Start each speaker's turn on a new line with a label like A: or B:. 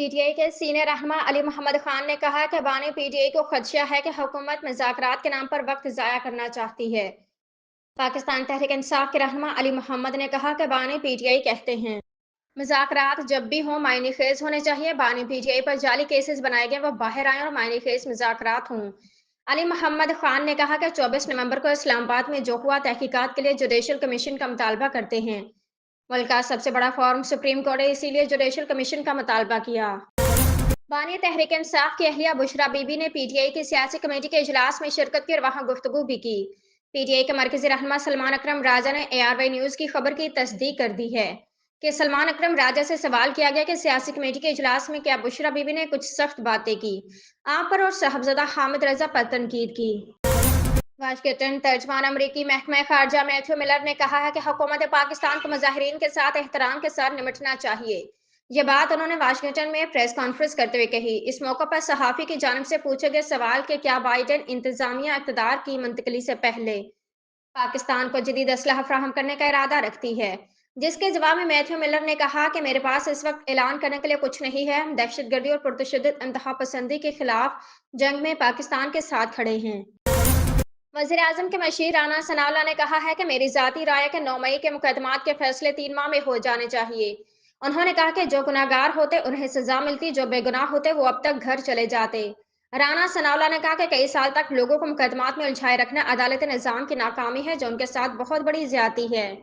A: P T I के senior रहनुमा अली मोहम्मद खान ने कहा कि बानी पी टी आई को खदशा है कि हुकूमत मुज़ाकरात के नाम पर वक्त ज़ाया करना चाहती है। पाकिस्तान तहरीक इंसाफ के रहनुमा अली मोहम्मद ने कहा कि बानी पी टी आई कहते हैं मुज़ाकरात जब भी हों मायने खेज होने चाहिए। बानी पी टी आई पर जाली केसेस बनाए गए वो बाहर आए और मायने खेज मुज़ाकरात हों। अली मोहम्मद खान ने कहा कि 24 नवंबर को इस्लामाबाद में जो हुआ तहकीकात के लिए जुडिशल कमीशन का मुतालबा करते हैं। मुल्क का सबसे बड़ा फॉर्म सुप्रीम कोर्ट है, इसीलिए जुडिशल कमीशन का मुतालबा किया। बानी तहरीक इंसाफ की अहलिया बुशरा बीबी ने पीटीआई की सियासी कमेटी के इजलास में शिरकत की और वहां गुफ्तगू भी की। पीटीआई के मरकजी रहनुमा सलमान अकरम राजा ने एआरवाई न्यूज की खबर की तस्दीक कर दी है कि सलमान अकरम राजा से सवाल किया गया कि सियासी कमेटी के इजलास में क्या बुशरा बीबी ने कुछ सख्त बातें की आप पर और साहबजादा हामिद रजा पर तनकीद की। वाशिंगटन तर्जमान अमरीकी महकमा खारजा मैथ्यू मिलर ने कहा है कि हुकूमत पाकिस्तान को मुजाहिरीन के साथ एहतराम के साथ निपटना चाहिए। ये बात उन्होंने वाशिंगटन में प्रेस कॉन्फ्रेंस करते हुए कही। इस मौके पर सहाफ़ी की जानिब से पूछे गए सवाल के क्या बाइडेन इंतजामिया इक़्तिदार की मुंतकली से पहले पाकिस्तान को जदीद असलहा फराहम करने का इरादा रखती है, जिसके जवाब में मैथ्यू मिलर ने कहा कि मेरे पास इस वक्त ऐलान करने के लिए कुछ नहीं है। हम दहशतगर्दी और पुरतशद्दुद इंतहा पसंदी के खिलाफ जंग में पाकिस्तान के साथ खड़े हैं। वज़ीर-ए-आज़म के मशीर राना सनाउल्लाह ने कहा है कि मेरी ज़ाती राय है कि 9 मई के मुकदमात के फैसले 3 माह में हो जाने चाहिए। उन्होंने कहा कि जो गुनहगार होते उन्हें सज़ा मिलती, जो बेगुनाह होते वो अब तक घर चले जाते। राना सनाउल्लाह ने कहा कि कई साल तक लोगों को मुकदमात में उलझाए रखना अदालती निज़ाम की नाकामी है, जो उनके साथ बहुत बड़ी ज़्यादती है।